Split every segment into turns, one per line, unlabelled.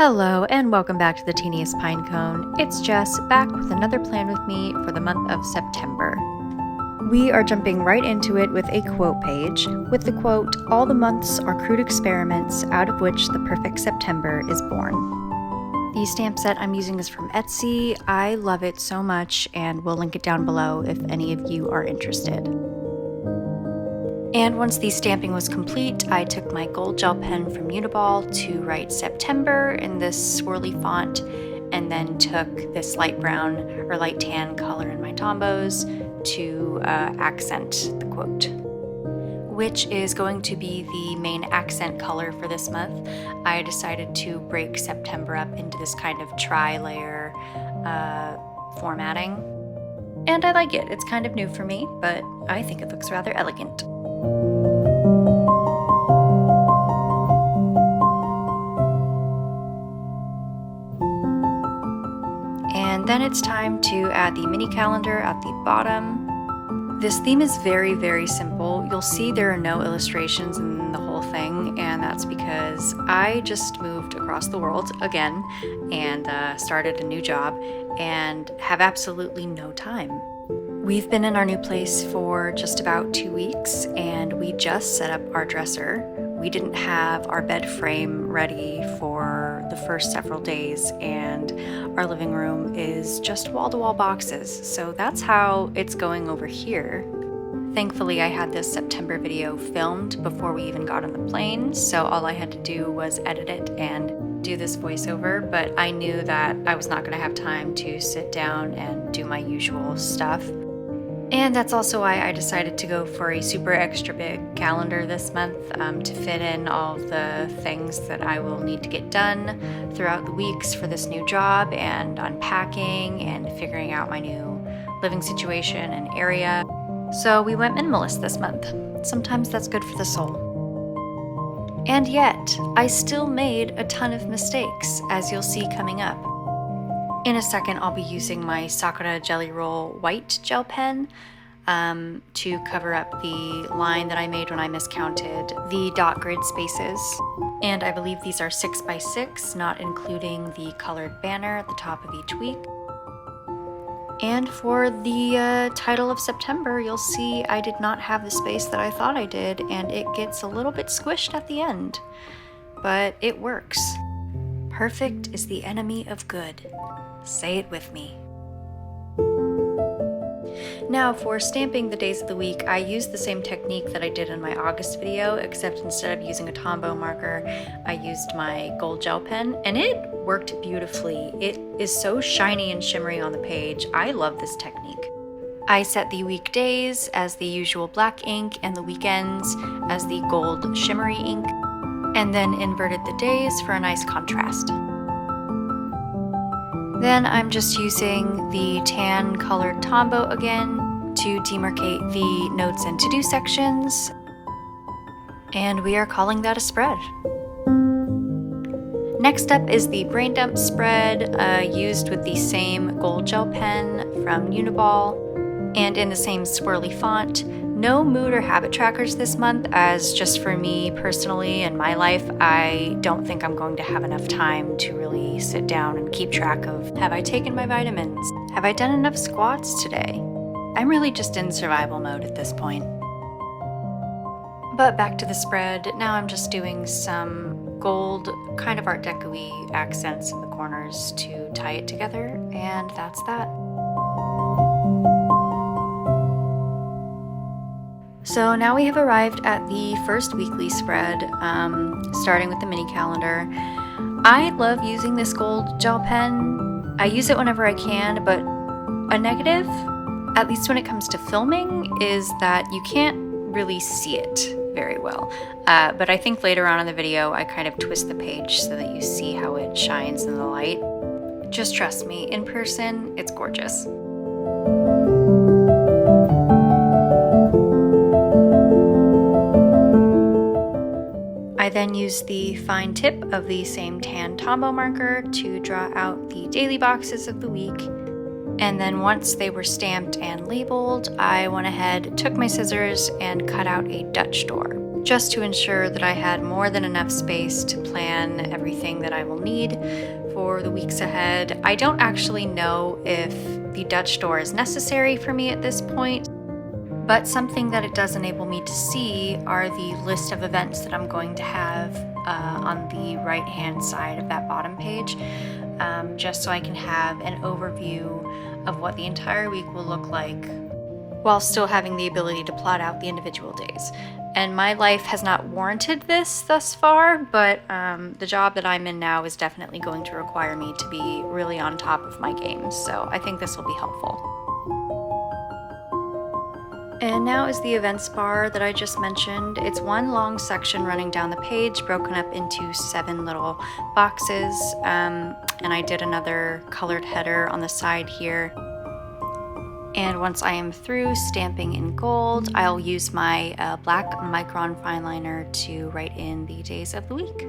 Hello and welcome back to the Teeniest Pinecone. It's Jess back with another plan with me for the month of September. We are jumping right into it with a quote page, with the quote, "All the months are crude experiments out of which the perfect September is born." The stamp set I'm using is from Etsy. I love it so much and we'll link it down below if any of you are interested. And once the stamping was complete, I took my gold gel pen from Uniball to write September in this swirly font, and then took this light brown or light tan color in my Tombows to accent the quote, which is going to be the main accent color for this month. I decided to break September up into this kind of tri-layer formatting, and I like it. It's kind of new for me, but I think it looks rather elegant. And then it's time to add the mini calendar at the bottom. This theme is very, very simple. You'll see there are no illustrations in the whole thing, and that's because I just moved across the world again and started a new job and have absolutely no time. We've been in our new place for just about 2 weeks, and we just set up our dresser. We didn't have our bed frame ready for the first several days, and our living room is just wall-to-wall boxes, so that's how it's going over here. Thankfully, I had this September video filmed before we even got on the plane, so all I had to do was edit it and do this voiceover, but I knew that I was not going to have time to sit down and do my usual stuff. And that's also why I decided to go for a super extra big calendar this month to fit in all of the things that I will need to get done throughout the weeks for this new job, and unpacking and figuring out my new living situation and area. So we went minimalist this month. Sometimes that's good for the soul. And yet, I still made a ton of mistakes, as you'll see coming up. In a second, I'll be using my Sakura Jelly Roll white gel pen to cover up the line that I made when I miscounted the dot grid spaces. And I believe these are 6 by 6, not including the colored banner at the top of each week. And for the title of September, you'll see I did not have the space that I thought I did, and it gets a little bit squished at the end. But it works. Perfect is the enemy of good. Say it with me. Now, for stamping the days of the week, I used the same technique that I did in my August video, except instead of using a Tombow marker, I used my gold gel pen, and it worked beautifully. It is so shiny and shimmery on the page. I love this technique. I set the weekdays as the usual black ink and the weekends as the gold shimmery ink, and then inverted the days for a nice contrast. Then I'm just using the tan colored Tombow again to demarcate the notes and to-do sections, and we are calling that a spread. Next up is the brain dump spread, used with the same gold gel pen from Uniball and in the same swirly font. No mood or habit trackers this month, as just for me personally in my life, I don't think I'm going to have enough time to really sit down and keep track of, have I taken my vitamins? Have I done enough squats today? I'm really just in survival mode at this point. But back to the spread. Now I'm just doing some gold, kind of Art Deco-y accents in the corners to tie it together, and that's that. So now we have arrived at the first weekly spread, starting with the mini calendar. I love using this gold gel pen. I use it whenever I can, but a negative, at least when it comes to filming, is that you can't really see it very well. But I think later on in the video, I kind of twist the page so that you see how it shines in the light. Just trust me, in person, it's gorgeous. I then used the fine tip of the same tan Tombow marker to draw out the daily boxes of the week. And then once they were stamped and labeled, I went ahead, took my scissors, and cut out a Dutch door. just to ensure that I had more than enough space to plan everything that I will need for the weeks ahead. I don't actually know if the Dutch door is necessary for me at this point, but something that it does enable me to see are the list of events that I'm going to have on the right-hand side of that bottom page, just so I can have an overview of what the entire week will look like while still having the ability to plot out the individual days. And my life has not warranted this thus far, but the job that I'm in now is definitely going to require me to be really on top of my game, so I think this will be helpful. And now is the events bar that I just mentioned. It's one long section running down the page, broken up into 7 little boxes, and I did another colored header on the side here. And once I am through stamping in gold, I'll use my black micron fine liner to write in the days of the week.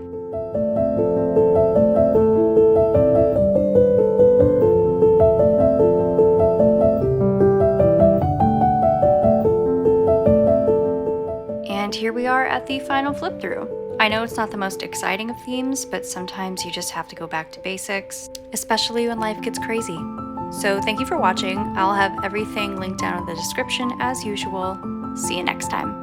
And here we are at the final flip through. I know it's not the most exciting of themes, but sometimes you just have to go back to basics, especially when life gets crazy. So thank you for watching. I'll have everything linked down in the description as usual. See you next time.